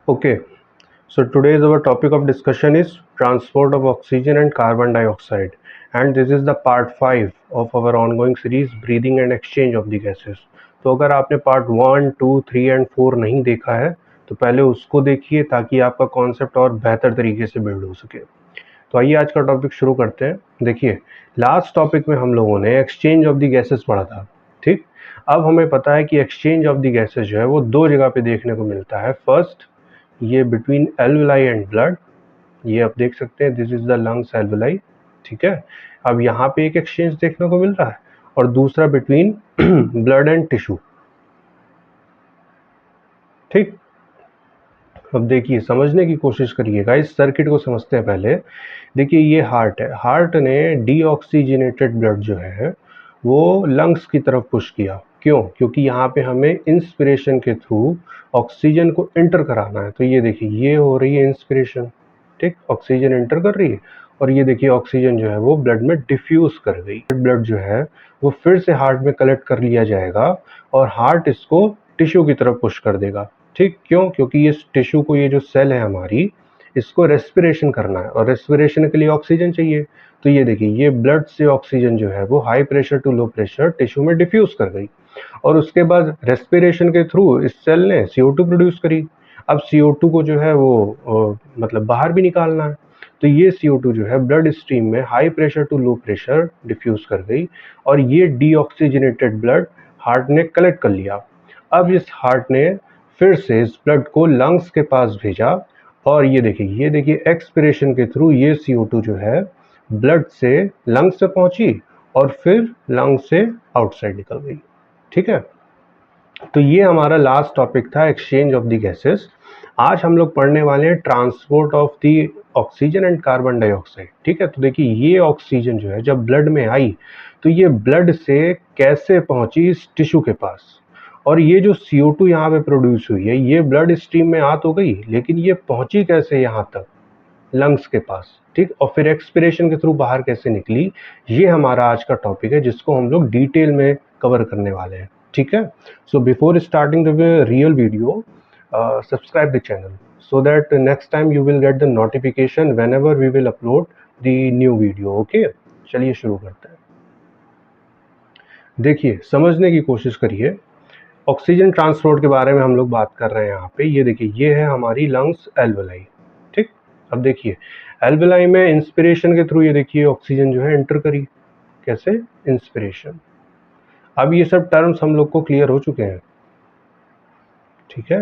Okay, so today's our topic of discussion is transport of oxygen and carbon dioxide, and this is the part 5 of our ongoing series breathing and exchange of the gases. तो अगर आपने part 1, 2, 3 and 4 नहीं देखा है तो पहले उसको देखिए ताकि आपका कॉन्सेप्ट और बेहतर तरीके से बिल्ड हो सके। तो आइए आज का टॉपिक शुरू करते हैं। देखिए, लास्ट टॉपिक में हम लोगों ने एक्सचेंज ऑफ द गैसेस पढ़ा था, ठीक। अब हमें पता है कि एक्सचेंज ऑफ द गैसेस जो है वो दो जगह पे देखने को मिलता है। फर्स्ट, ये बिटवीन एल्वुलाई एंड ब्लड, ये आप देख सकते हैं, this is the lungs alveoli, ठीक है। अब यहाँ पे एक एक्सचेंज देखने को मिल रहा है, और दूसरा बिटवीन ब्लड एंड टिश्यू, ठीक। अब देखिए, समझने की कोशिश करिएगा, इस सर्किट को समझते हैं पहले। देखिए, ये हार्ट है, हार्ट ने डीऑक्सीजनेटेड ब्लड जो है वो लंग्स की तरफ पुश किया। क्यों? क्योंकि यहाँ पे हमें इंस्पिरेशन के थ्रू ऑक्सीजन को एंटर कराना है। तो ये देखिए, ये हो रही है इंस्पिरेशन, ठीक, ऑक्सीजन एंटर कर रही है, और ये देखिए ऑक्सीजन जो है वो ब्लड में डिफ्यूज कर गई। ब्लड जो है वो फिर से हार्ट में कलेक्ट कर लिया जाएगा, और हार्ट इसको टिश्यू की तरफ पुश कर देगा, ठीक। क्यों? क्योंकि इस टिश्यू को, ये जो सेल है हमारी, इसको रेस्पिरेशन करना है, और रेस्पिरेशन के लिए ऑक्सीजन चाहिए। तो ये देखिए, ये ब्लड से ऑक्सीजन जो है वो high pressure to low pressure tissue में डिफ्यूज कर गई, और उसके बाद रेस्पिरेशन के थ्रू इस सेल ने CO2 प्रोड्यूस करी। अब CO2 को जो है वो मतलब बाहर भी निकालना है, तो ये CO2 जो है ब्लड स्ट्रीम में high pressure to low pressure diffuse कर गई, और ये डीऑक्सीजनेटेड ब्लड हार्ट ने कलेक्ट कर लिया। अब इस हार्ट ने फिर से इस ब्लड को लंग्स के पास भेजा, और ये देखिए एक्सपिरेशन के थ्रू ये CO2 जो है ब्लड से लंग्स से पहुंची, और फिर लंग्स से आउटसाइड निकल गई, ठीक है। तो ये हमारा लास्ट टॉपिक था, एक्सचेंज ऑफ द गैसेस। आज हम लोग पढ़ने वाले हैं transport of the oxygen and carbon dioxide, ठीक है। तो देखिए, ये ऑक्सीजन जो है जब ब्लड में आई तो ये ब्लड से कैसे पहुंची इस टिश्यू के पास, और ये जो CO2 यहाँ पे प्रोड्यूस हुई है ये ब्लड स्ट्रीम में आ तो गई, लेकिन ये पहुंची कैसे यहाँ तक, लंग्स के पास, ठीक। और फिर एक्सपिरेशन के थ्रू बाहर कैसे निकली, ये हमारा आज का टॉपिक है, जिसको हम लोग डिटेल में कवर करने वाले हैं, ठीक है। So before starting the real video, subscribe the channel so that next time you will get the notification whenever we will upload the new video, okay। चलिए शुरू करते हैं। देखिए, समझने की कोशिश करिए, ऑक्सीजन ट्रांसपोर्ट के बारे में हम लोग बात कर रहे हैं यहाँ पे। ये देखिए, ये है हमारी लंग्स एल्वुलाई, ठीक। अब देखिए, एल्वुलाई में इंस्पिरेशन के थ्रू ये देखिए ऑक्सीजन जो है एंटर करी, कैसे, इंस्पिरेशन। अब ये सब टर्म्स हम लोग को क्लियर हो चुके हैं, ठीक है।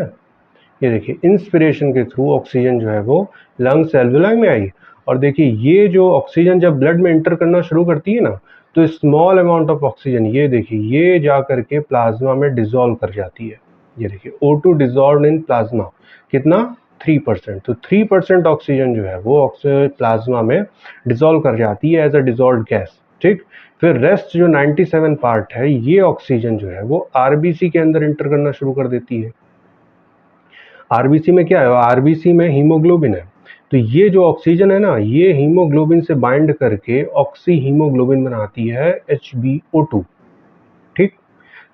ये देखिए, इंस्पिरेशन के थ्रू ऑक्सीजन जो है वो लंग्स एल्वुलाई में आई, और देखिए ये जो ऑक्सीजन जब ब्लड में एंटर करना शुरू करती है ना, तो स्मॉल अमाउंट ऑफ ऑक्सीजन ये देखिए ये जा करके प्लाज्मा में डिसॉल्व कर जाती है। ये देखिए, O2 डिसॉल्व इन प्लाज्मा, कितना, 3%। तो 3% ऑक्सीजन जो है वो प्लाज्मा में डिसॉल्व कर जाती है एज अ डिसॉल्व्ड गैस, ठीक। फिर रेस्ट जो 97 पार्ट है, ये ऑक्सीजन जो है वो RBC के अंदर एंटर करना शुरू कर देती है। आरबीसी में क्या है, आरबीसी में हीमोग्लोबिन है। तो ये जो ऑक्सीजन है ना, ये हीमोग्लोबिन से बाइंड करके ऑक्सी हीमोग्लोबिन बनाती है HbO2, ठीक।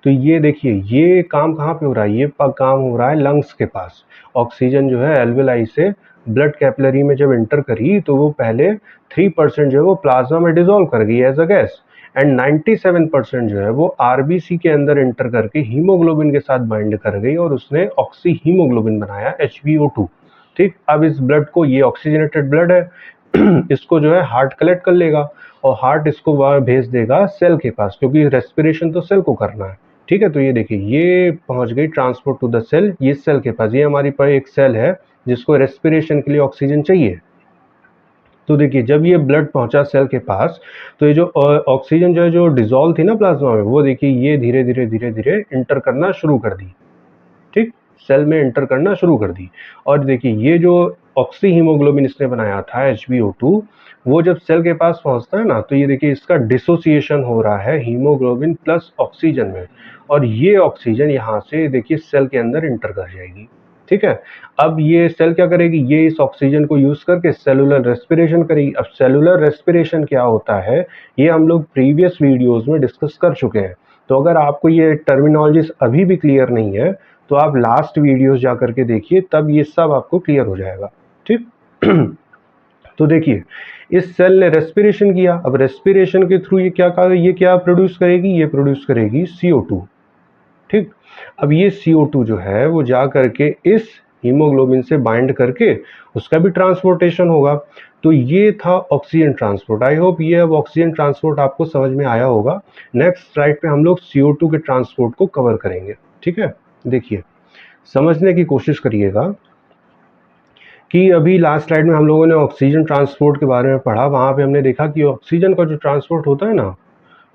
तो ये देखिए, ये काम कहाँ पे हो रहा है, ये काम हो रहा है लंग्स के पास। ऑक्सीजन जो है एल्वेलाई से ब्लड कैपिलरी में जब एंटर करी तो वो पहले 3% जो है वो प्लाज्मा में डिसॉल्व कर गई एज अ गैस, एंड 97% जो है वो आरबीसी के अंदर एंटर करके हीमोग्लोबिन के साथ बाइंड कर गई, और उसने ऑक्सी हीमोग्लोबिन बनाया HbO2, ठीक। अब इस ब्लड को, ये ऑक्सीजनेटेड ब्लड है इसको जो है हार्ट कलेक्ट कर लेगा, और हार्ट इसको भेज देगा सेल के पास, क्योंकि रेस्पिरेशन तो सेल को करना है, ठीक है। तो ये देखिए, ये पहुंच गई ट्रांसपोर्ट टू द सेल, ये सेल के पास, ये हमारी पर एक सेल है जिसको रेस्पिरेशन के लिए ऑक्सीजन चाहिए। तो देखिए, जब ये ब्लड पहुंचा सेल के पास, तो ये जो ऑक्सीजन जो है जो डिसॉल्व थी ना प्लाज्मा में, वो देखिए ये धीरे धीरे एंटर करना शुरू कर दी, ठीक, सेल में एंटर करना शुरू कर दी। और देखिए, ये जो ऑक्सी हीमोग्लोबिन इसने बनाया था HbO2, वो जब सेल के पास पहुंचता है ना, तो ये देखिए इसका डिसोसिएशन हो रहा है हीमोग्लोबिन प्लस ऑक्सीजन में, और ये ऑक्सीजन यहाँ से देखिए सेल के अंदर एंटर कर जाएगी, ठीक है। अब ये सेल क्या करेगी, ये इस ऑक्सीजन को यूज करके सेलुलर रेस्पिरेशन करेगी। अब सेलुलर रेस्पिरेशन क्या होता है, ये हम लोग प्रीवियस वीडियोस में डिस्कस कर चुके हैं। तो अगर आपको ये टर्मिनोलॉजीज अभी भी क्लियर नहीं है, तो आप लास्ट वीडियोस जा करके देखिए, तब ये सब आपको क्लियर हो जाएगा। ठीक। तो देखिए, इस सेल ने रेस्पिरेशन किया, अब रेस्पिरेशन के थ्रू ये क्या प्रोड्यूस करेगी, ये प्रोड्यूस करेगी CO2। ठीक। अब ये CO2 जो है वो जा करके इस हीमोग्लोबिन से बाइंड करके उसका भी ट्रांसपोर्टेशन होगा। तो ये था ऑक्सीजन ट्रांसपोर्ट। आई होप ये अब ऑक्सीजन ट्रांसपोर्ट आपको समझ में आया होगा। नेक्स्ट स्लाइड पे हम लोग CO2 के ट्रांसपोर्ट को कवर करेंगे। ठीक है, देखिए समझने की कोशिश करिएगा कि अभी लास्ट स्लाइड में हम लोगों ने ऑक्सीजन ट्रांसपोर्ट के बारे में पढ़ा। वहाँ पे हमने देखा कि ऑक्सीजन का जो ट्रांसपोर्ट होता है ना,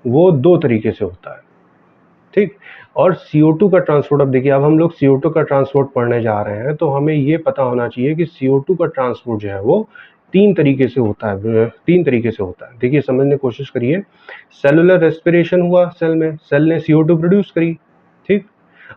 वो 2 तरीके से होता है। ठीक। और CO2 का ट्रांसपोर्ट, अब देखिए अब हम लोग CO2 का ट्रांसपोर्ट पढ़ने जा रहे हैं, तो हमें ये पता होना चाहिए कि CO2 का ट्रांसपोर्ट जो है वो 3 तरीके से होता है। 3 तरीके से होता है। देखिए समझने की कोशिश करिए। सेलुलर रेस्पिरेशन हुआ, सेल में, सेल ने CO2 प्रोड्यूस करी। ठीक।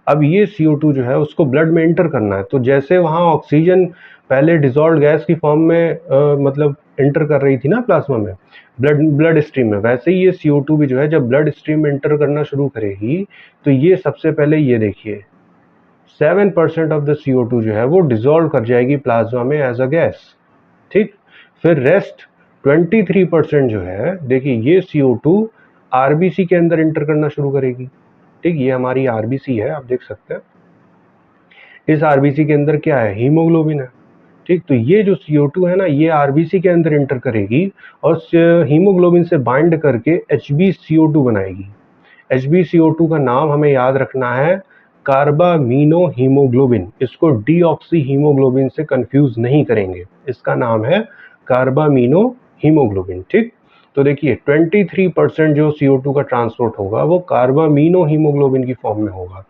अब ये CO2 जो है उसको ब्लड में एंटर करना है। तो जैसे वहाँ ऑक्सीजन पहले डिजॉल्व गैस की फॉर्म में मतलब एंटर कर रही थी ना प्लाज्मा में, ब्लड स्ट्रीम में, वैसे ही ये CO2 भी जो है जब ब्लड स्ट्रीम में एंटर करना शुरू करेगी तो ये सबसे पहले ये देखिए 7% ऑफ द CO2 जो है वो डिजॉल्व कर जाएगी प्लाज्मा में एज अ गैस। ठीक। फिर रेस्ट 23% जो है, देखिए ये CO2 RBC के अंदर एंटर करना शुरू करेगी। ठीक। ये हमारी RBC है, आप देख सकते हैं। इस RBC के अंदर क्या है, हीमोग्लोबिन है। ठीक। तो ये जो CO2 है ना, ये RBC के अंदर एंटर करेगी और हीमोग्लोबिन से बाइंड करके HbCO2 बनाएगी। HbCO2 का नाम हमें याद रखना है कार्बामीनो हीमोग्लोबिन। इसको डीऑक्सी हीमोग्लोबिन से कंफ्यूज नहीं करेंगे, इसका नाम है कार्बामीनो हीमोग्लोबिन। ठीक। तो देखिए 23% जो CO2 का ट्रांसपोर्ट होगा वो कार्बामीनो हीमोग्लोबिन की फॉर्म में होगा।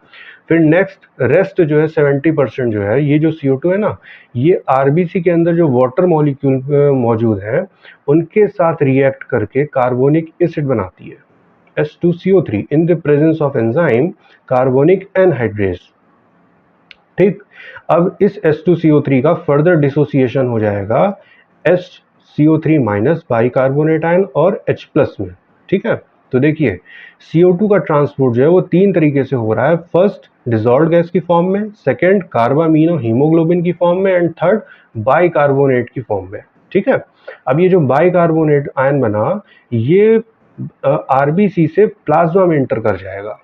फिर नेक्स्ट रेस्ट जो है 70% जो है, ये जो CO2 है ना, ये RBC के अंदर जो वाटर मॉलिक्यूल मौजूद है उनके साथ रिएक्ट करके कार्बोनिक एसिड बनाती है, H2CO3 in the presence of enzyme carbonic anhydrase. ठीक। अब इस H2CO3 का फर्दर डिसोसिएशन हो जाएगा HCO3 माइनस बाइकार्बोनेट आयन और H प्लस में। ठीक है। तो देखिए CO2 का ट्रांसपोर्ट जो है वो 3 तरीके से हो रहा है। फर्स्ट डिजॉल्व गैस की फॉर्म में, सेकेंड कार्बामीनो हीमोग्लोबिन की फॉर्म में, एंड थर्ड बाइकार्बोनेट की फॉर्म में। ठीक है। अब ये जो बाइकार्बोनेट आयन बना, ये RBC से प्लाज्मा में एंटर कर जाएगा।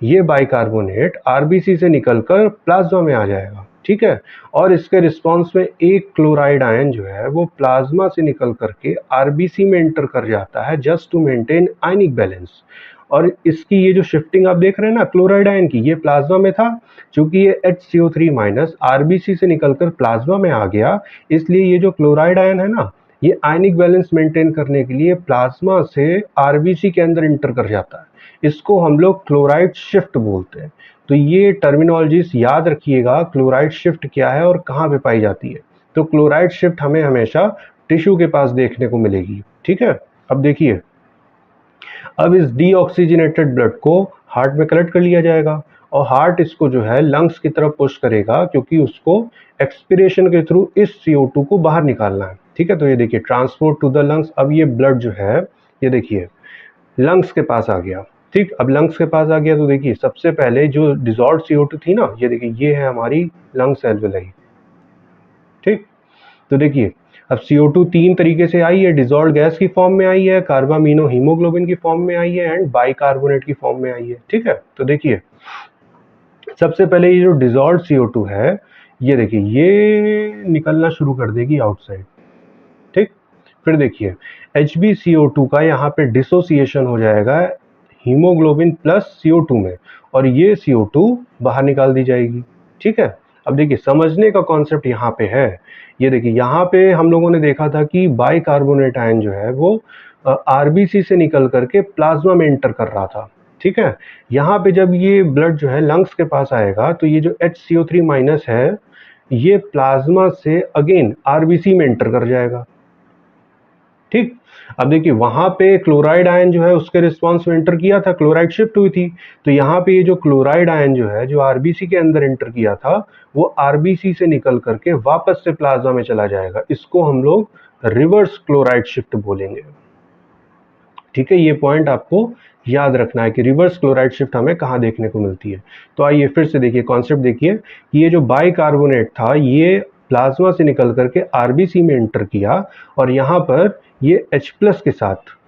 ये बाइकार्बोनेट RBC से निकलकर प्लाज्मा में आ जाएगा। ठीक है। और इसके रिस्पांस में एक क्लोराइड आयन जो है वो प्लाज्मा से निकल करके RBC में एंटर कर जाता है just to maintain ionic balance. और इसकी ये जो शिफ्टिंग आप देख रहे हैं ना क्लोराइड आयन की, ये प्लाज्मा में था, क्योंकि ये HCO3 माइनस RBC से निकलकर प्लाज्मा में आ गया, इसलिए ये जो क्लोराइड आयन है ना, ये आयनिक बैलेंस मेंटेन करने के लिए प्लाज्मा से RBC के अंदर इंटर कर जाता है। इसको हम लोग क्लोराइड शिफ्ट बोलते हैं। तो ये टर्मिनोलॉजीज याद रखिएगा, क्लोराइड शिफ्ट क्या है और कहाँ पे पाई जाती है। तो क्लोराइड शिफ्ट हमें हमेशा टिश्यू के पास देखने को मिलेगी। ठीक है। अब देखिए, अब इस डीऑक्सीजनेटेड ब्लड को हार्ट में कलेक्ट कर लिया जाएगा और हार्ट इसको जो है लंग्स की तरफ पुश करेगा, क्योंकि उसको एक्सपिरेशन के थ्रू इस CO2 को बाहर निकालना है। ठीक है। तो ये देखिए ट्रांसपोर्ट टू द लंग्स। अब ये ब्लड जो है, ये देखिए लंग्स के पास आ गया। ठीक। अब लंग्स के पास आ गया तो देखिए सबसे पहले जो डिजॉल्व CO2 थी ना, ये देखिए ये है हमारी लंग्स एल्वेलाई। ठीक। तो देखिए अब CO2 3 तरीके से आई है, डिजॉल्व गैस की फॉर्म में आई है, कार्बामीनो हीमोग्लोबिन की फॉर्म में आई है, एंड बाइकार्बोनेट की फॉर्म में आई है। ठीक है। तो देखिए सबसे पहले ये जो डिजॉल्व CO2 है, ये देखिए ये निकलना शुरू कर देगी आउटसाइड। ठीक। फिर देखिए HbCO2 का यहाँ पे डिसोसिएशन हो जाएगा हीमोग्लोबिन प्लस CO2 में, और ये CO2 बाहर निकाल दी जाएगी। ठीक है। अब देखिए समझने का कॉन्सेप्ट यहाँ पे है। ये देखिए यहाँ पे हम लोगों ने देखा था कि बाइकार्बोनेट आयन जो है वो RBC से निकल करके प्लाज्मा में एंटर कर रहा था। ठीक है। यहाँ पे जब ये ब्लड जो है लंग्स के पास आएगा तो ये जो HCO3 माइनस है, ये प्लाज्मा से अगेन RBC में एंटर कर जाएगा। ठीक। अब देखिए वहां पे क्लोराइड आयन जो है उसके रिस्पांस में एंटर किया था, क्लोराइड शिफ्ट हुई थी। तो यहाँ पे ये जो क्लोराइड आयन जो है, जो RBC के अंदर एंटर किया था, वो RBC से निकल करके वापस से प्लाज्मा में चला जाएगा। इसको हम लोग रिवर्स क्लोराइड शिफ्ट बोलेंगे। ठीक है, ये पॉइंट आपको याद रखना है कि रिवर्स क्लोराइड शिफ्ट हमें कहाँ देखने को मिलती है। तो आइए फिर से देखिए, कॉन्सेप्ट देखिए कि ये जो बाइकार्बोनेट था ये प्लाज्मा से निकल करके आरबीसी में एंटर किया और यहाँ पर ये H+ के साथ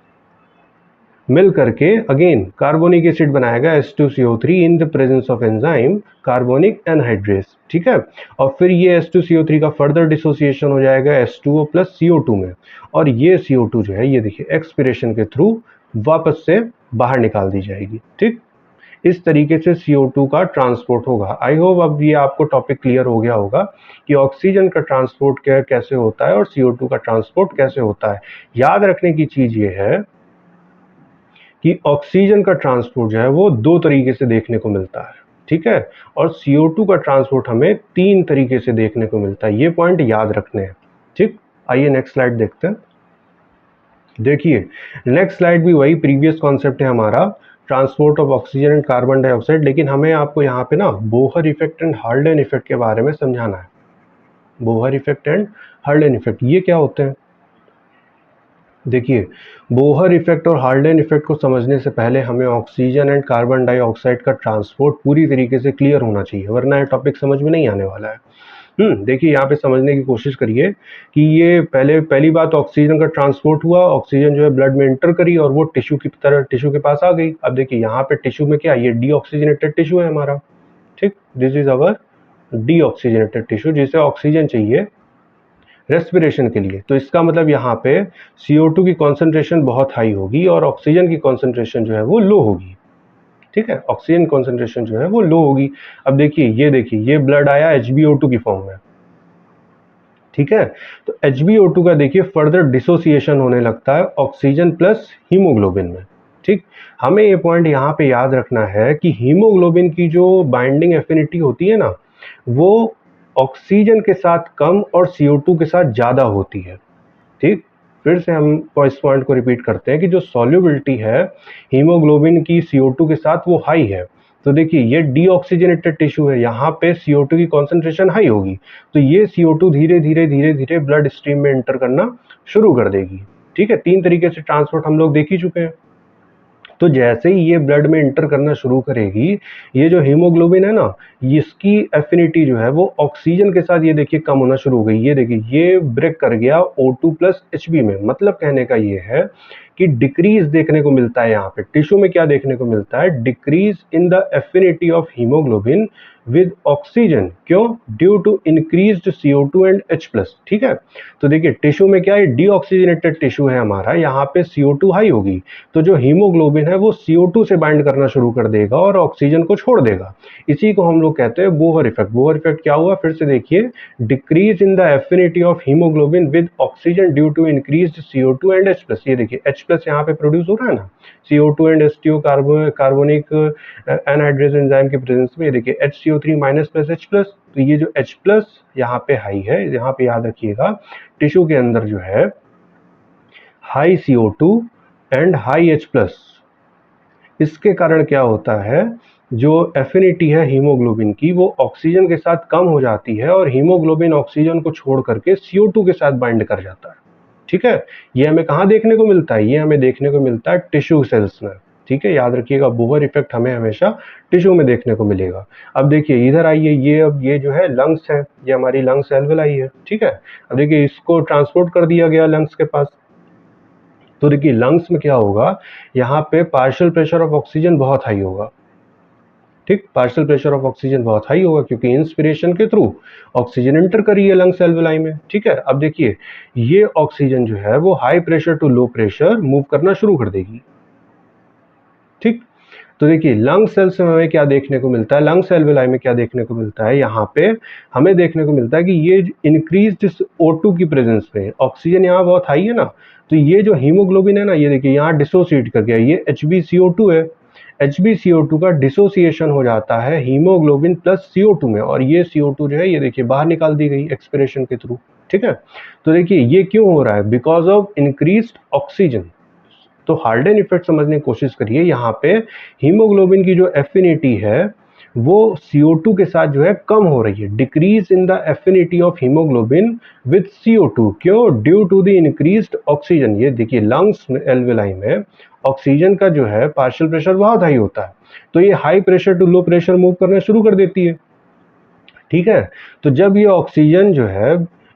मिल करके अगेन कार्बोनिक एसिड बनाएगा H2CO3 in the presence of enzyme carbonic anhydrase. ठीक है, और फिर ये H2CO3 का फर्दर डिसोसिएशन हो जाएगा H2O + CO2 में, और ये CO2 जो है ये देखिए एक्सपिरेशन के थ्रू वापस से बाहर निकाल दी जाएगी। ठीक, इस तरीके से CO2 का ट्रांसपोर्ट होगा। आई होप अब ये आपको टॉपिक क्लियर हो गया होगा कि ऑक्सीजन का ट्रांसपोर्ट कैसे होता है और CO2 का ट्रांसपोर्ट कैसे होता है। याद रखने की चीज ये है कि ऑक्सीजन का ट्रांसपोर्ट जो है वो 2 तरीके से देखने को मिलता है, ठीक है, और CO2 का ट्रांसपोर्ट हमें 3 तरीके से देखने को मिलता है। ये पॉइंट याद रखने हैं। ठीक, आइए नेक्स्ट स्लाइड देखते हैं। देखिए नेक्स्ट स्लाइड भी वही प्रीवियस कॉन्सेप्ट है हमारा, transport of oxygen and carbon dioxide, लेकिन हमें आपको यहाँ पे ना Bohr effect and harden effect के बारे में समझाना है। Bohr effect and harden effect ये क्या होते हैं? देखिए, बोहर इफेक्ट और हार्डन इफेक्ट को समझने से पहले हमें ऑक्सीजन एंड कार्बन डाइऑक्साइड का ट्रांसपोर्ट पूरी तरीके से क्लियर होना चाहिए, वरना ये टॉपिक समझ में नहीं आने वाला है। देखिए यहाँ पे समझने की कोशिश करिए कि ये पहली बात ऑक्सीजन का ट्रांसपोर्ट हुआ, ऑक्सीजन जो है ब्लड में एंटर करी और वो टिश्यू की तरह टिश्यू के पास आ गई। अब देखिए यहाँ पे टिश्यू में क्या, ये डीऑक्सीजनेटेड टिश्यू है हमारा। ठीक, this is our deoxygenated tissue जिसे ऑक्सीजन चाहिए रेस्पिरेशन के लिए। तो इसका मतलब यहाँ पे CO2 की कॉन्सेंट्रेशन बहुत हाई होगी और ऑक्सीजन की कॉन्सेंट्रेशन जो है वो लो होगी। ठीक है, ऑक्सीजन कॉन्सेंट्रेशन जो है वो लो होगी। अब देखिए ये ब्लड आया HbO2 की फॉर्म में। ठीक है, तो HbO2 का देखिए फर्दर डिसोसिएशन होने लगता है ऑक्सीजन प्लस हीमोग्लोबिन में। ठीक, हमें ये पॉइंट यहाँ पे याद रखना है कि हीमोग्लोबिन की जो बाइंडिंग एफिनिटी होती है ना वो ऑक्सीजन के साथ कम और CO2 के साथ ज़्यादा होती है। ठीक, फिर से हम इस पॉइंट को रिपीट करते हैं कि जो सॉल्युबिलिटी है हीमोग्लोबिन की CO2 के साथ वो हाई है। तो देखिए ये डीऑक्सीजनेटेड टिश्यू है, यहाँ पे CO2 की कॉन्सेंट्रेशन हाई होगी, तो ये CO2 धीरे धीरे ब्लड स्ट्रीम में एंटर करना शुरू कर देगी। ठीक है, 3 तरीके से ट्रांसपोर्ट हम लोग देख ही चुके हैं। तो जैसे ही ये ब्लड में इंटर करना शुरू करेगी, ये जो हीमोग्लोबिन है ना, इसकी एफिनिटी जो है वो ऑक्सीजन के साथ ये देखिए कम होना शुरू हो गई। ये देखिए ये ब्रेक कर गया O2 + Hb में। मतलब कहने का ये है कि डिक्रीज देखने को मिलता है यहाँ पे टिश्यू में। क्या देखने को मिलता है? Decrease in the affinity of haemoglobin with oxygen. क्यों? Due to increased CO2 and H+। ठीक है, तो देखिए टिश्यू में क्या है, डीऑक्सीजनेटेड टिश्यू है हमारा, यहाँ पे CO2 हाई होगी, तो जो हीमोग्लोबिन है वो CO2 से बाइंड करना शुरू कर देगा और ऑक्सीजन को छोड़ देगा। इसी को हम लोग कहते हैं बोहर इफेक्ट। बोहर इफेक्ट क्या हुआ? फिर से देखिए, decrease in the affinity of haemoglobin with oxygen due to increased CO2 and H+। ये देखिए H+ यहाँ पे प्रोड्यूस हो रहा है ना, CO2 and H2O carbonic anhydrase enzyme के प्रेजेंस में। ये देखिए HCO3- + H+। तो ये जो H+ यहाँ पे हाई है, यहाँ पे याद रखिएगा टिश्यू के अंदर जो है high CO2 and high H+। इसके कारण क्या होता है, जो एफिनिटी है हीमोग्लोबिन की वो ऑक्सीजन के साथ कम हो जाती है और हीमोग्लोबिन ऑक्सीजन को छोड़ करके CO2 के साथ बाइंड कर जाता है। ठीक है, ये हमें कहाँ देखने को मिलता है? ये हमें देखने को मिलता है टिश्यू सेल्स में। ठीक है, याद रखिएगा बोहर इफेक्ट हमें हमेशा टिश्यू में देखने को मिलेगा। अब देखिए इधर आइए, ये अब ये जो है लंग्स है, ये हमारी लंग्स एल्वेलाई है। ठीक है, अब देखिए इसको ट्रांसपोर्ट कर दिया गया लंग्स के पास। तो देखिए लंग्स में क्या होगा, यहाँ पे पार्शियल प्रेशर ऑफ ऑक्सीजन बहुत हाई होगा। ठीक, पार्शियल प्रेशर ऑफ ऑक्सीजन बहुत हाई होगा क्योंकि इंस्पिरेशन के थ्रू ऑक्सीजन एंटर करी है लंग्स एल्वेलाई में। ठीक है, अब देखिए ये ऑक्सीजन जो है वो high pressure to low pressure move करना शुरू कर देगी। ठीक, तो देखिए लंग सेल्स में हमें क्या देखने को मिलता है, लंग्स एल्वेलाई में क्या देखने को मिलता है, यहाँ पे हमें देखने को मिलता है कि ये इंक्रीज्ड O2 की प्रेजेंस में ऑक्सीजन यहाँ बहुत हाई है ना, तो ये जो हीमोग्लोबिन है ना, ये देखिए यहाँ डिसोसिएट कर गया, ये HbCO2 है। HbCO2 का डिसोसिएशन हो जाता है हीमोग्लोबिन प्लस CO2 में, और ये CO2 जो है ये देखिए बाहर निकाल दी गई एक्सपिरेशन के थ्रू। ठीक है, तो देखिए ये क्यों हो रहा है, बिकॉज ऑफ इंक्रीज्ड ऑक्सीजन। तो हार्डन इफेक्ट समझने की कोशिश करिए। यहाँ पे हीमोग्लोबिन की जो एफिनिटी है वो CO2 के साथ जो है कम हो रही है, decrease in the affinity of haemoglobin with CO2। क्यों? Due to the increased oxygen. ये देखिए लंग्स में एल्वेलाई में ऑक्सीजन का जो है पार्शियल प्रेशर बहुत हाई होता है, तो ये high pressure to low pressure move करना शुरू कर देती है। ठीक है, तो जब ये ऑक्सीजन जो है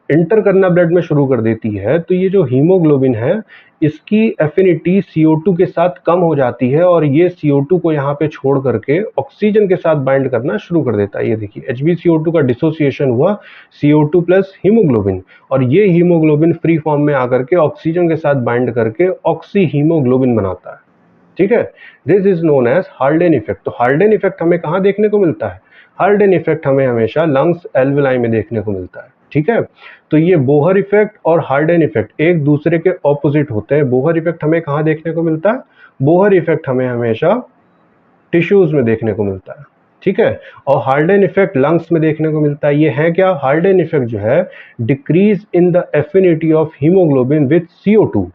इंटर करना ब्लड में शुरू कर देती है, तो ये जो हीमोग्लोबिन है इसकी एफिनिटी CO2 के साथ कम हो जाती है और ये CO2 को यहाँ पे छोड़ करके ऑक्सीजन के साथ बाइंड करना शुरू कर देता है। ये देखिए HbCO2 का डिसोसिएशन हुआ CO2 प्लस हीमोग्लोबिन, और ये हीमोग्लोबिन फ्री फॉर्म में आकर के ऑक्सीजन के साथ बाइंड करके ऑक्सी हीमोग्लोबिन बनाता है। ठीक है, this is known as Haldane effect. तो हाल्डेन इफेक्ट हमें कहाँ देखने को मिलता है? हाल्डेन इफेक्ट हमें हमेशा लंग्स एल्वेलाई में देखने को मिलता है। ठीक है, तो ये बोहर इफेक्ट और हाल्डेन इफेक्ट एक दूसरे के ऑपोजिट होते हैं। बोहर इफेक्ट हमें कहाँ देखने को मिलता है? बोहर इफेक्ट हमें हमेशा टिश्यूज में देखने को मिलता है। ठीक है, और हाल्डेन इफेक्ट लंग्स में देखने को मिलता है। ये है क्या? हाल्डेन इफेक्ट जो है decrease in the affinity of haemoglobin with CO2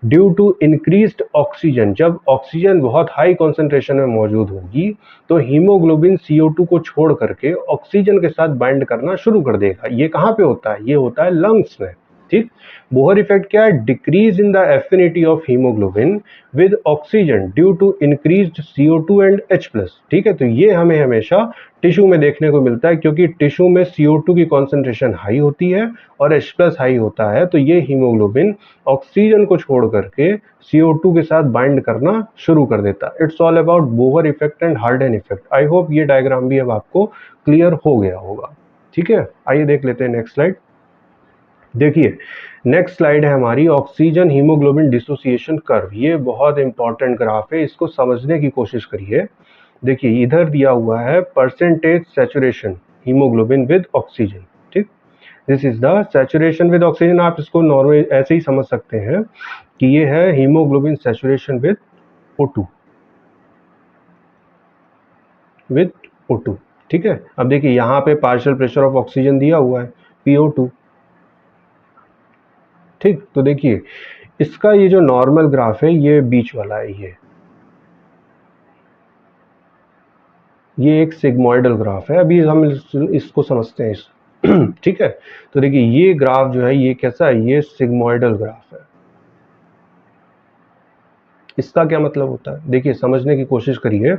due to increased oxygen. जब ऑक्सीजन बहुत हाई कॉन्सेंट्रेशन में मौजूद होगी तो हीमोग्लोबिन CO2 को छोड़ करके ऑक्सीजन के साथ बाइंड करना शुरू कर देगा। ये कहाँ पे होता है? ये होता है लंग्स में। ठीक, बोहर इफेक्ट क्या है? Decrease in the affinity of haemoglobin with oxygen due to increased CO2 and H+। ठीक है, तो ये हमें हमेशा टिश्यू में देखने को मिलता है, क्योंकि टिश्यू में CO2 की कॉन्सेंट्रेशन हाई होती है और H+ हाई होता है, तो ये हीमोग्लोबिन ऑक्सीजन को छोड़ करके CO2 के साथ बाइंड करना शुरू कर देता है। It's all about Bohr effect and Haldane effect. I hope ये डायग्राम भी अब आपको क्लियर हो गया होगा। ठीक है, आइए देख लेते हैं नेक्स्ट स्लाइड। देखिए नेक्स्ट स्लाइड है हमारी ऑक्सीजन हीमोग्लोबिन डिसोसिएशन कर्व। ये बहुत इंपॉर्टेंट ग्राफ है, इसको समझने की कोशिश करिए। देखिए इधर दिया हुआ है percentage saturation haemoglobin with oxygen. ठीक, this is the saturation with oxygen. आप इसको नॉर्मल ऐसे ही समझ सकते हैं कि ये है haemoglobin saturation with O2 with O2। ठीक है, अब देखिए यहाँ पे पार्शियल प्रेशर ऑफ ऑक्सीजन दिया हुआ है PO2। ठीक, तो देखिए इसका ये जो नॉर्मल ग्राफ है ये बीच वाला है, ये एक सिग्मोइडल ग्राफ है। अभी हम इसको समझते हैं ठीक है, तो देखिए ये ग्राफ जो है ये कैसा है? ये सिग्मोइडल ग्राफ है। इसका क्या मतलब होता है? देखिए समझने की कोशिश करिए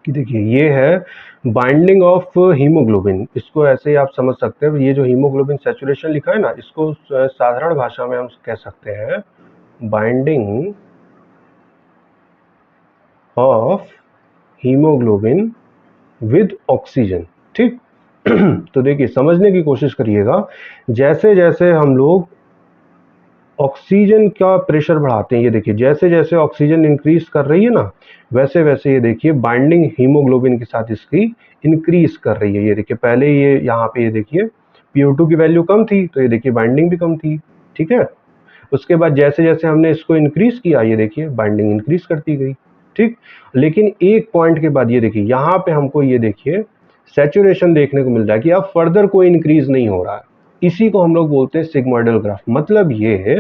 कि देखिए ये है बाइंडिंग ऑफ हीमोग्लोबिन। इसको ऐसे ही आप समझ सकते हैं, ये जो हीमोग्लोबिन सैचुरेशन लिखा है ना, इसको साधारण भाषा में हम कह सकते हैं binding of haemoglobin with oxygen. ठीक तो देखिए समझने की कोशिश करिएगा, जैसे जैसे हम लोग ऑक्सीजन का प्रेशर बढ़ाते हैं, ये देखिए जैसे जैसे ऑक्सीजन इंक्रीज कर रही है ना, वैसे वैसे ये देखिए बाइंडिंग हीमोग्लोबिन के साथ इसकी इंक्रीज कर रही है। ये देखिए पहले ये यहाँ पे ये देखिए PO2 की वैल्यू कम थी, तो ये देखिए बाइंडिंग भी कम थी। ठीक है, उसके बाद जैसे जैसे हमने इसको इंक्रीज किया, ये देखिए बाइंडिंग इंक्रीज करती गई। ठीक, लेकिन एक पॉइंट के बाद ये देखिए यहाँ पे हमको ये देखिए सैचुरेशन देखने को मिल रहा है कि अब फर्दर कोई इंक्रीज नहीं हो रहा है। इसी को हम लोग बोलते हैं सिग्मोइडल ग्राफ। मतलब ये है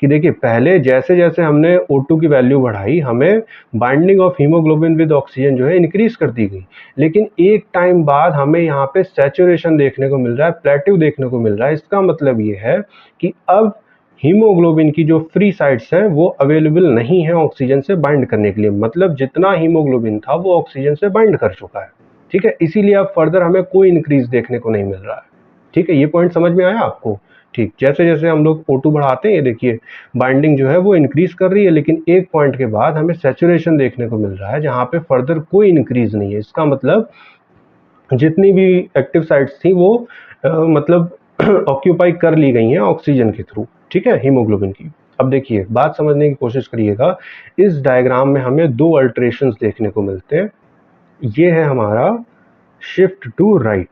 कि देखिए पहले जैसे जैसे हमने O2 की वैल्यू बढ़ाई, हमें binding of haemoglobin with oxygen जो है इंक्रीज करती गई, लेकिन एक टाइम बाद हमें यहाँ पे सैचुरेशन देखने को मिल रहा है, प्लेट्यू देखने को मिल रहा है। इसका मतलब ये है कि अब हीमोग्लोबिन की जो फ्री साइट्स हैं वो अवेलेबल नहीं है ऑक्सीजन से बाइंड करने के लिए। मतलब जितना हीमोग्लोबिन था वो ऑक्सीजन से बाइंड कर चुका है। ठीक है, इसीलिए अब फर्दर हमें कोई इंक्रीज देखने को नहीं मिल रहा है। ठीक है, ये पॉइंट समझ में आया आपको? ठीक, जैसे जैसे हम लोग O2 बढ़ाते हैं, ये देखिए बाइंडिंग जो है वो इंक्रीज कर रही है, लेकिन एक पॉइंट के बाद हमें सैचुरेशन देखने को मिल रहा है जहाँ पे फर्दर कोई इंक्रीज नहीं है। इसका मतलब जितनी भी एक्टिव साइट्स थी वो मतलब ऑक्यूपाई कर ली गई हैं ऑक्सीजन के थ्रू। ठीक है, हीमोग्लोबिन की। अब देखिए बात समझने की कोशिश करिएगा, इस डायग्राम में हमें दो अल्टरेशंस देखने को मिलते हैं। ये है हमारा शिफ्ट टू राइट,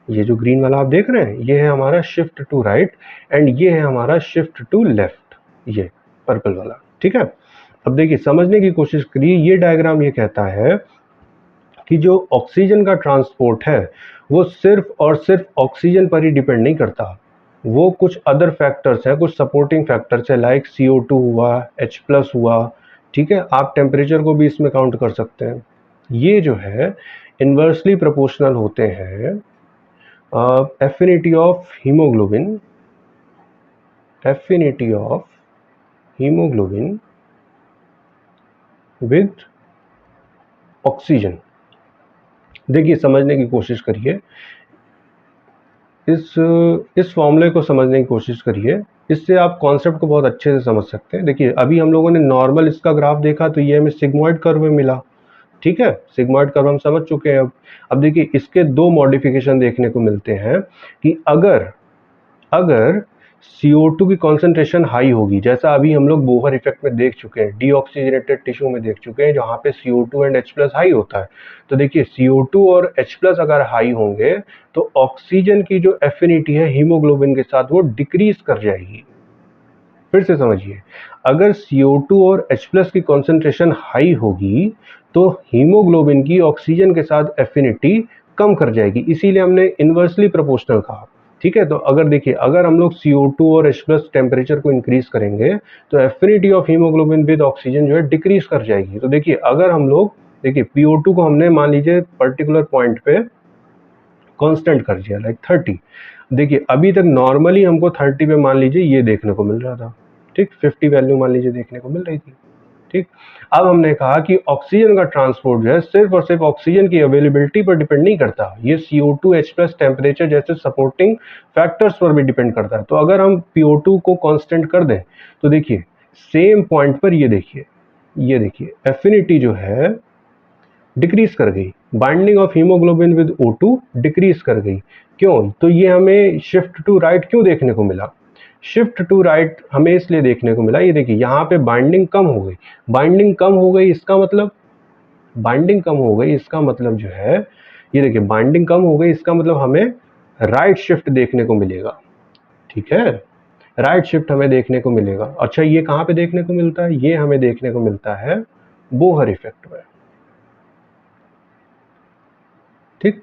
ये जो ग्रीन वाला आप देख रहे हैं ये है हमारा शिफ्ट टू राइट, एंड ये है हमारा शिफ्ट टू लेफ्ट, ये पर्पल वाला। ठीक है, अब देखिए समझने की कोशिश करिए, ये डायग्राम ये कहता है कि जो ऑक्सीजन का ट्रांसपोर्ट है वो सिर्फ और सिर्फ ऑक्सीजन पर ही डिपेंड नहीं करता, वो कुछ अदर फैक्टर्स हैं, कुछ सपोर्टिंग फैक्टर्स है, लाइक CO2 हुआ, H+ हुआ। ठीक है, आप टेम्परेचर को भी इसमें काउंट कर सकते हैं। ये जो है इन्वर्सली प्रोपोर्शनल होते हैं affinity of haemoglobin with oxygen. देखिए समझने की कोशिश करिए, इस फॉर्मूले को समझने की कोशिश करिए, इससे आप कॉन्सेप्ट को बहुत अच्छे से समझ सकते हैं। देखिए अभी हम लोगों ने नॉर्मल इसका ग्राफ देखा तो ये हमें सिग्मॉइड कर्व में मिला, ठीक है, सिग्मॉइड कर्व हम समझ चुके हैं। अब देखिए इसके दो मॉडिफिकेशन देखने को मिलते हैं कि अगर CO2 की कॉन्सेंट्रेशन हाई होगी, जैसा अभी हम लोग बोहर इफेक्ट में देख चुके हैं, डीऑक्सीजनेटेड टिश्यू में देख चुके हैं, जहाँ पे CO2 एंड H+ हाई होता है। तो देखिए CO2 और H+ अगर हाई होंगे तो ऑक्सीजन की जो एफिनिटी है हीमोग्लोबिन के साथ वो डिक्रीज कर जाएगी। फिर से समझिए, अगर CO2 और H+ की कॉन्सेंट्रेशन हाई होगी तो हीमोग्लोबिन की ऑक्सीजन के साथ एफिनिटी कम कर जाएगी, इसीलिए हमने इन्वर्सली प्रोपोर्शनल कहा, ठीक है। तो अगर देखिए अगर हम लोग CO2 और H+ टेम्परेचर को इंक्रीज करेंगे तो affinity of haemoglobin with oxygen जो है डिक्रीज कर जाएगी। तो देखिए अगर हम लोग देखिए PO2 को हमने मान लीजिए पर्टिकुलर पॉइंट पे कांस्टेंट कर दिया लाइक 30, देखिए अभी तक नॉर्मली हमको 30 पे मान लीजिए ये देखने को मिल रहा था, ठीक, 50 वैल्यू मान लीजिए देखने को मिल रही थी, ठीक। अब हमने कहा कि ऑक्सीजन का ट्रांसपोर्ट जो है सिर्फ और सिर्फ ऑक्सीजन की अवेलेबिलिटी पर डिपेंड नहीं करता, ये CO2 H+ टेम्परेचर जैसे सपोर्टिंग फैक्टर्स पर भी डिपेंड करता है। तो अगर हम PO2 को कांस्टेंट कर दें तो देखिए सेम पॉइंट पर ये देखिए एफिनिटी जो है डिक्रीज कर गई, binding of haemoglobin with O2 decrease कर गई। क्यों? तो ये हमें शिफ्ट टू राइट क्यों देखने को मिला? शिफ्ट टू राइट हमें इसलिए देखने को मिला, ये देखिए यहाँ पे बाइंडिंग कम हो गई, इसका मतलब जो है, ये देखिए बाइंडिंग कम हो गई, इसका मतलब हमें राइट शिफ्ट देखने को मिलेगा, ठीक है, राइट शिफ्ट हमें देखने को मिलेगा। अच्छा ये कहाँ पे देखने को मिलता है? ये हमें देखने को मिलता है बोहर इफेक्ट में, ठीक,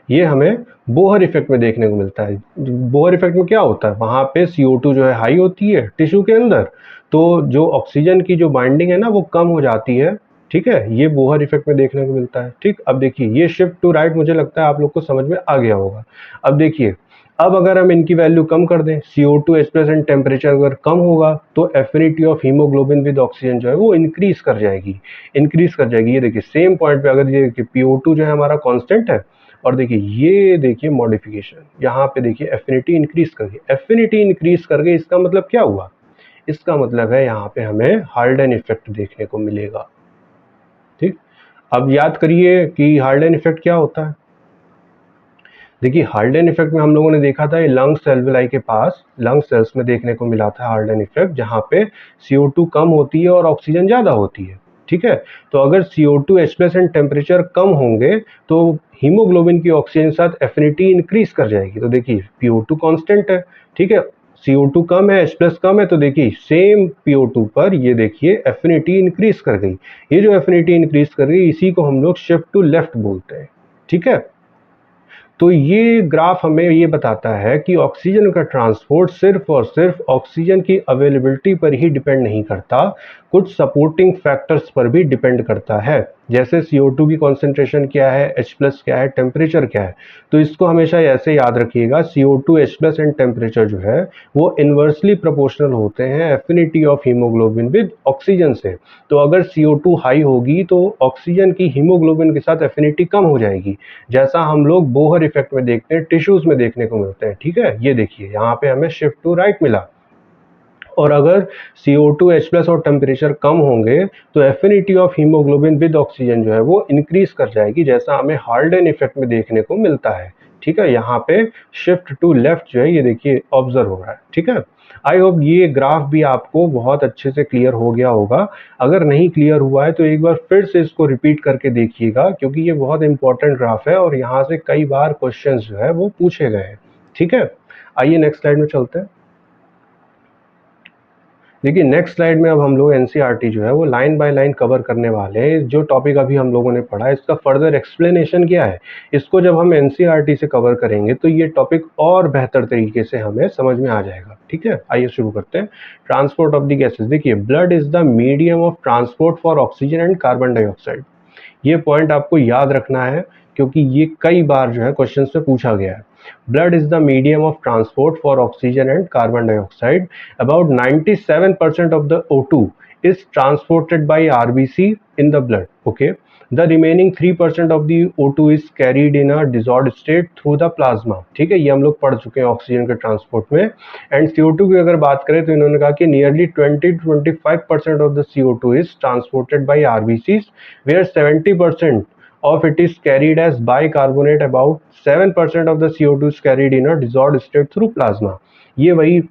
ये हमें बोहर इफेक्ट में देखने को मिलता है। बोहर इफेक्ट में क्या होता है, वहां पे CO2 जो है हाई होती है टिश्यू के अंदर, तो जो ऑक्सीजन की जो बाइंडिंग है ना वो कम हो जाती है, ठीक है, ये बोहर इफेक्ट में देखने को मिलता है, ठीक। अब देखिए ये शिफ्ट टू राइट मुझे लगता है आप लोग को समझ में आ गया होगा। अब देखिए अब अगर हम इनकी वैल्यू कम कर दें, CO2 H+ एंड टेम्परेचर अगर कम होगा तो affinity of haemoglobin with oxygen जो है वो इंक्रीज कर जाएगी। ये देखिए सेम पॉइंट पे अगर ये देखिए PO2 जो है हमारा कांस्टेंट है, और देखिए ये देखिए मॉडिफिकेशन, यहाँ पे देखिए एफिनिटी इंक्रीज कर गई, इसका मतलब क्या हुआ? इसका मतलब है यहाँ पे हमें हाल्डेन इफेक्ट देखने को मिलेगा, ठीक। अब याद करिए कि हाल्डेन इफेक्ट क्या होता है। देखिए हाल्डेन इफेक्ट में हम लोगों ने देखा था ये लंग्स एल्वेलाई के पास लंग सेल्स में देखने को मिला था हाल्डेन इफेक्ट, जहाँ पे CO2 कम होती है और ऑक्सीजन ज़्यादा होती है, ठीक है। तो अगर CO2 H+ एंड टेम्परेचर कम होंगे तो हीमोग्लोबिन की ऑक्सीजन के साथ एफिनिटी इंक्रीज कर जाएगी। तो देखिए PO2 कांस्टेंट है, ठीक है, CO2 कम है, H+ कम है, तो देखिए सेम PO2 पर ये देखिए एफिनिटी इंक्रीज कर गई। ये जो एफिनिटी इंक्रीज कर गई इसी को हम लोग शिफ्ट टू लेफ्ट बोलते हैं, ठीक है। तो ये ग्राफ हमें ये बताता है कि ऑक्सीजन का ट्रांसपोर्ट सिर्फ और सिर्फ ऑक्सीजन की अवेलेबिलिटी पर ही डिपेंड नहीं करता, कुछ सपोर्टिंग फैक्टर्स पर भी डिपेंड करता है, जैसे CO2 की कॉन्सेंट्रेशन क्या है, H+ क्या है, टेम्परेचर क्या है। तो इसको हमेशा ऐसे याद रखिएगा, CO2 H+ एंड टेम्परेचर जो है वो इन्वर्सली प्रोपोर्शनल होते हैं affinity of haemoglobin with oxygen से। तो अगर CO2 हाई होगी तो ऑक्सीजन की हीमोग्लोबिन के साथ एफिनिटी कम हो जाएगी, जैसा हम लोग बोहर इफेक्ट में देखते हैं, टिश्यूज में देखने को मिलते हैं, ठीक है। ये देखिए यहाँ पे हमें शिफ्ट टू राइट मिला, और अगर CO2 H+ और टेम्परेचर कम होंगे तो affinity of haemoglobin with oxygen जो है वो इंक्रीज कर जाएगी, जैसा हमें हाल्डेन इफेक्ट में देखने को मिलता है, ठीक है। यहाँ पे शिफ्ट टू लेफ्ट जो है ये देखिए ऑब्जर्व हो रहा है, ठीक है। आई होप ये ग्राफ भी आपको बहुत अच्छे से क्लियर हो गया होगा। अगर नहीं क्लियर हुआ है तो एक बार फिर से इसको रिपीट करके देखिएगा, क्योंकि ये बहुत इंपॉर्टेंट ग्राफ है और यहाँ से कई बार क्वेश्चन जो है वो पूछे गए हैं, ठीक है। आइए नेक्स्ट स्लाइड में चलते हैं। देखिए नेक्स्ट स्लाइड में अब हम लोग NCERT जो है वो लाइन बाय लाइन कवर करने वाले हैं। जो टॉपिक अभी हम लोगों ने पढ़ा है इसका फर्दर एक्सप्लेनेशन क्या है, इसको जब हम NCERT से कवर करेंगे तो ये टॉपिक और बेहतर तरीके से हमें समझ में आ जाएगा, ठीक है। आइए शुरू करते हैं। ट्रांसपोर्ट ऑफ द गैसेस, देखिए blood is the medium of transport for oxygen and carbon dioxide. ये पॉइंट आपको याद रखना है क्योंकि ये कई बार जो है क्वेश्चन में पूछा गया है। Blood is the medium of transport for oxygen and carbon dioxide. About 97% of the O2 is transported by RBC in the blood. Okay. The remaining 3% of the O2 is carried in a dissolved state through the plasma. ठीक है, ये हम लोग पढ़ चुके हैं oxygen के transport में। एंड CO2 की अगर बात करें तो इन्होंने कहा कि nearly 20 to 25% of the CO2 is transported by RBCs, where 70% of it is carried as bicarbonate. About 7% of the CO2 is carried in a dissolved state through plasma. ये वही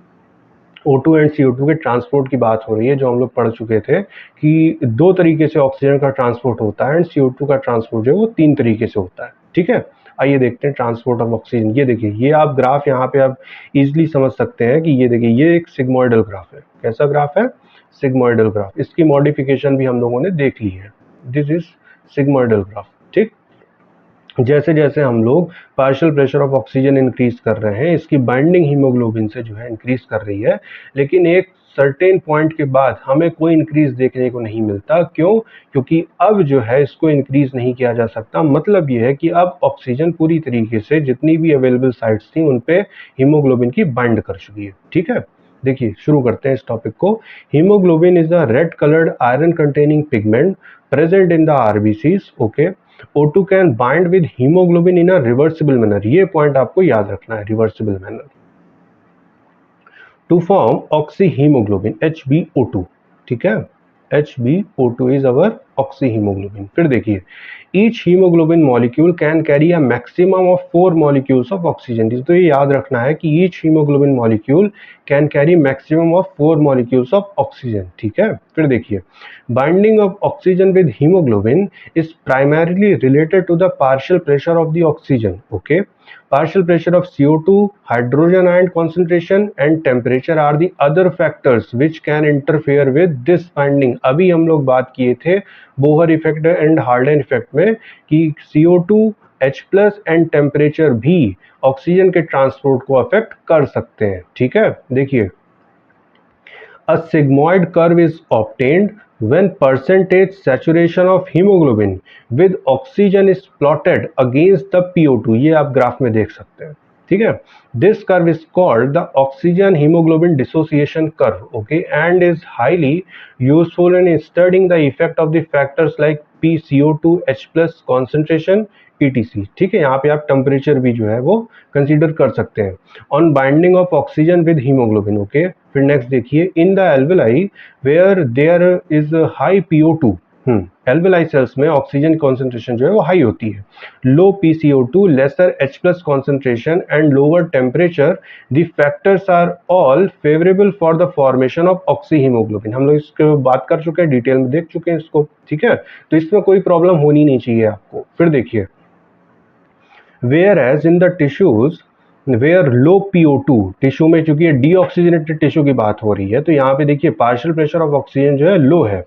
O2 एंड CO2 के transport की बात हो रही है जो हम लोग पढ़ चुके थे कि दो तरीके से ऑक्सीजन का ट्रांसपोर्ट होता है एंड CO2 का ट्रांसपोर्ट जो है वो 3 तरीके से होता है। ठीक है, आइए देखते हैं ट्रांसपोर्ट ऑफ ऑक्सीजन। ये देखिए, ये आप ग्राफ यहाँ पे आप इजीली समझ सकते हैं कि ये देखिए, ये एक सिग्मोइडल ग्राफ है। कैसा ग्राफ है? Sigmoidal graph. इसकी मॉडिफिकेशन भी हम लोगों ने देख ली है। This is sigmoidal graph. ठीक, जैसे जैसे हम लोग partial pressure of oxygen increase कर रहे हैं, इसकी बाइंडिंग हीमोग्लोबिन से जो है इंक्रीज कर रही है, लेकिन एक सर्टेन पॉइंट के बाद हमें कोई इंक्रीज देखने को नहीं मिलता। क्यों? क्योंकि अब जो है इसको इंक्रीज नहीं किया जा सकता। मतलब ये है कि अब ऑक्सीजन पूरी तरीके से जितनी भी अवेलेबल साइट्स थी उन पे हीमोग्लोबिन की बाइंड कर चुकी है। ठीक है, देखिए शुरू करते हैं इस टॉपिक को। Haemoglobin is a red coloured iron containing pigment present in the RBCs. Okay, O2 can bind with hemoglobin in a reversible manner. ये पॉइंट आपको याद रखना है, reversible manner, to form oxyhaemoglobin HbO2। ठीक है, HbO2 इज अवर ऑक्सीहीमोग्लोबिन। फिर देखिए, each haemoglobin molecule can carry a maximum of 4 molecules of oxygen. तो ये याद रखना है कि each haemoglobin molecule can carry maximum of 4 molecules of oxygen. ठीक है, फिर देखिए, binding of oxygen with haemoglobin is primarily related to the partial pressure of the oxygen. Okay, partial pressure of CO2, hydrogen ion concentration and temperature are the other factors which can interfere with this binding. अभी हम लोग बात किए थे Bohr effect and harden effect में कि CO2, H+ and temperature भी oxygen के ट्रांसपोर्ट को अफेक्ट कर सकते हैं। ठीक है, देखिए, a sigmoid curve is obtained when percentage saturation of hemoglobin with oxygen is plotted against the PO2। ये आप ग्राफ में देख सकते हैं। ठीक है, this curve is called the oxygen hemoglobin dissociation curve, okay, and is highly useful in studying the effect of the factors like PCO2, H+ concentration etc। ठीक है, यहाँ पे आप टेम्परेचर भी जो है वो कंसीडर कर सकते हैं on binding of oxygen with haemoglobin. Okay, फिर नेक्स्ट देखिए, in the alveoli where there is high PO2, alveoli cells में ऑक्सीजन कॉन्सेंट्रेशन जो है वो हाई होती है, low PCO2, lesser H+ concentration and lower temperature, the factors are all favourable for the formation of oxyhaemoglobin. हम लोग इसके बात कर चुके हैं, डिटेल में देख चुके हैं इसको। ठीक है, तो इसमें कोई प्रॉब्लम होनी नहीं चाहिए आपको। फिर देखिए, whereas in the tissues where low PO2, tissue में चूंकि डीऑक्सीजनेटेड टिश्यू की बात हो रही है तो यहाँ पे देखिए पार्शियल प्रेशर ऑफ ऑक्सीजन जो है लो है,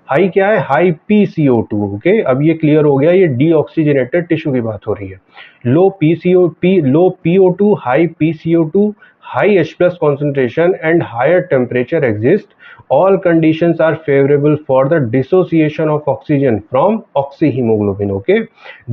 हाई क्या है? High PCO2। ओके, अब ये क्लियर हो गया, ये डीऑक्सीजनेटेड टिश्यू की बात हो रही है। लो PO2, high PCO2, high H+ concentration and higher temperature exist, all conditions are favorable for the dissociation of oxygen from oxyhemoglobin. Okay,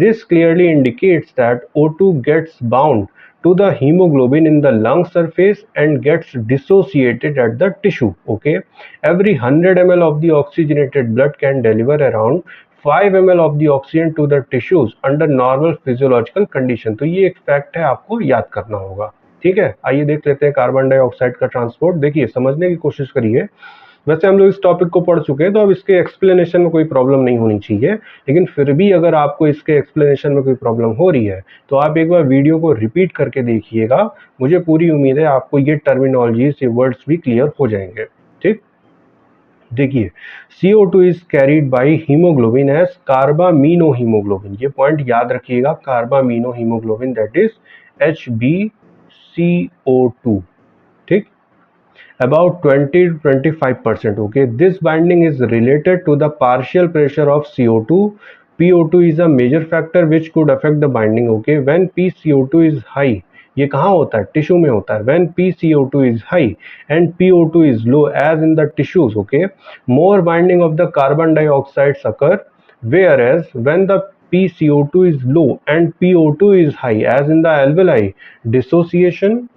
this clearly indicates that O2 gets bound to the hemoglobin in the lung surface and gets dissociated at the tissue. Okay, every 100 ml of the oxygenated blood can deliver around 5 ml of the oxygen to the tissues under normal physiological condition। तो ये एक fact है, आपको याद करना होगा। ठीक है, आइए देख लेते हैं कार्बन डाइऑक्साइड का ट्रांसपोर्ट। देखिए, समझने की कोशिश करिए। वैसे हम लोग इस टॉपिक को पढ़ चुके हैं तो अब इसके एक्सप्लेनेशन में कोई प्रॉब्लम नहीं होनी चाहिए, लेकिन फिर भी अगर आपको इसके एक्सप्लेनेशन में कोई प्रॉब्लम हो रही है तो आप एक बार वीडियो को रिपीट करके देखिएगा। मुझे पूरी उम्मीद है आपको ये टर्मिनोलॉजीज, ये वर्ड्स भी क्लियर हो जाएंगे। ठीक, देखिए, CO2 is carried by haemoglobin as carbamino haemoglobin. ये पॉइंट याद रखिएगा, कार्बामीनो हीमोग्लोबिन, दैट इज HbCO2। ठीक, about 20 to 25%. Okay, this binding is related to the partial pressure of CO2. PO2 is a major factor which could affect the binding. Okay, when PCO2 is high, ये कहाँ होता है? Tissue में होता है। when PCO2 is high and PO2 is low as in the tissues, okay, more binding of the carbon dioxides occur whereas when the PCO2 is low and PO2 is high, as in the alveoli, dissociation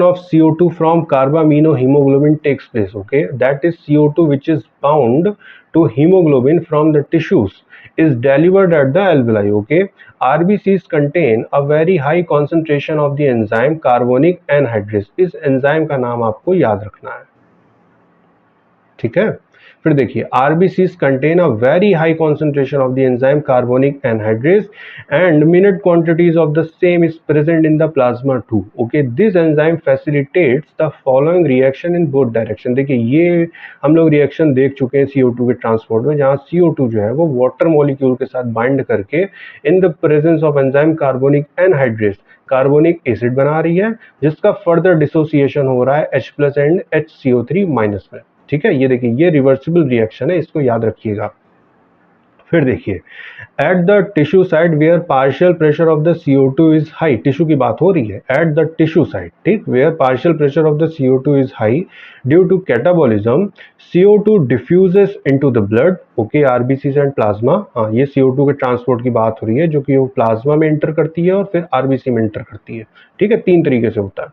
of CO2 from carbaminohemoglobin takes place. Okay, that is CO2 which is bound to hemoglobin from the tissues is delivered at the alveoli. Okay, RBCs contain a very high concentration of the enzyme carbonic anhydrase. इस enzyme का नाम आपको याद रखना है, ठीक है। फिर देखिए, RBCs contain a very high concentration of the enzyme carbonic anhydrase and minute quantities of the same is present in the plasma too. Okay, this enzyme facilitates the following reaction in both direction. देखिए, ये हम लोग reaction देख चुके हैं CO2 के transport में, जहाँ CO2 जो है वो वाटर मॉलिक्यूल के साथ बाइंड करके in the presence of enzyme carbonic anhydrase carbonic acid बना रही है, जिसका फर्दर डिसोसिएशन हो रहा है H+ एंड HCO3- में, ठीक है। ये देखिए, ये रिवर्सिबल रिएक्शन है, इसको याद रखिएगा। फिर देखिए, at the tissue side where partial pressure of the CO2 is high, tissue की बात हो रही है, एट द टिश्यू साइड, ठीक, where partial pressure of the CO2 is high due to catabolism, CO2 diffuses into the blood. Okay, RBCs and plasma, हाँ, ये CO2 के transport की बात हो रही है, जो कि वो प्लाज्मा में इंटर करती है और फिर RBC में इंटर करती है, ठीक है। तीन तरीके से होता है।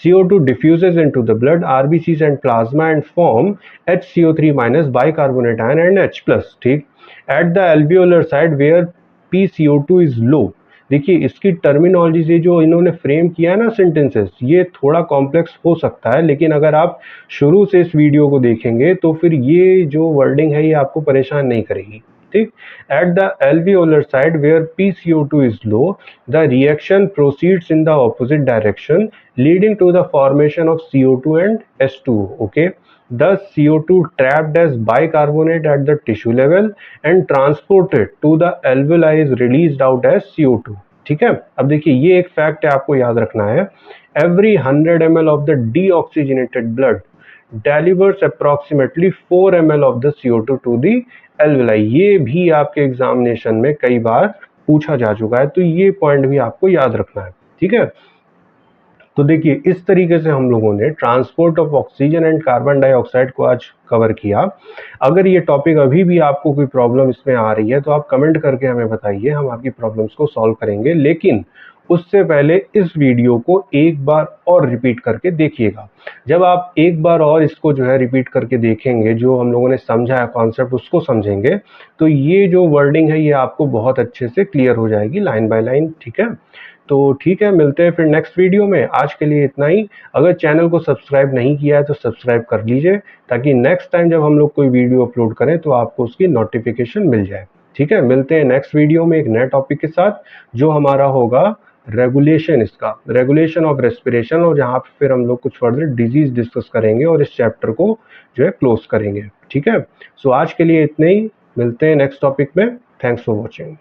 CO2 diffuses into the blood, RBCs and plasma and form HCO3- bicarbonate ion and H+, ठीक। At the alveolar side where PCO2 is low, देखिए इसकी टर्मिनोलॉजी से जो इन्होंने फ्रेम किया है ना सेंटेंसेस, ये थोड़ा कॉम्प्लेक्स हो सकता है, लेकिन अगर आप शुरू से इस वीडियो को देखेंगे तो फिर ये जो वर्डिंग है ये आपको परेशान नहीं करेगी, ठीक। At the alveolar side where PCO2 is low, the reaction proceeds in the opposite direction, leading to the formation of CO2 and H2O. Okay, thus CO2 trapped as bicarbonate at the tissue level and transported to the alveoli is released out as CO2, ठीक है। अब देखिए, ये एक fact है, आपको याद रखना है, every 100 ml of the deoxygenated blood delivers approximately 4 ml of the CO2 to the alveoli। ये भी आपके एग्जामिनेशन में कई बार पूछा जा चुका है, तो ये पॉइंट भी आपको याद रखना है, ठीक है। तो देखिए, इस तरीके से हम लोगों ने transport of oxygen and carbon dioxide को आज कवर किया। अगर ये टॉपिक अभी भी आपको कोई प्रॉब्लम इसमें आ रही है तो आप कमेंट करके हमें बताइए, हम आपकी प्रॉब्लम्स को सॉल्व करेंगे। लेकिन उससे पहले इस वीडियो को एक बार और रिपीट करके देखिएगा। जब आप एक बार और इसको जो है रिपीट करके देखेंगे, जो हम लोगों ने समझा है कॉन्सेप्ट उसको समझेंगे, तो ये जो वर्डिंग है ये आपको बहुत अच्छे से क्लियर हो जाएगी लाइन बाय लाइन, ठीक है। तो ठीक है, मिलते हैं फिर नेक्स्ट वीडियो में। आज के लिए इतना ही। अगर चैनल को सब्सक्राइब नहीं किया है तो सब्सक्राइब कर लीजिए, ताकि नेक्स्ट टाइम जब हम लोग कोई वीडियो अपलोड करें तो आपको उसकी नोटिफिकेशन मिल जाए, ठीक है। मिलते हैं नेक्स्ट वीडियो में एक नए टॉपिक के साथ, जो हमारा होगा रेगुलेशन, इसका रेगुलेशन ऑफ रेस्पिरेशन, और जहाँ पे फिर हम लोग कुछ फर्दर डिजीज डिस्कस करेंगे और इस चैप्टर को जो है क्लोज करेंगे, ठीक है। सो आज के लिए इतने ही, मिलते हैं नेक्स्ट टॉपिक में। Thanks for watching.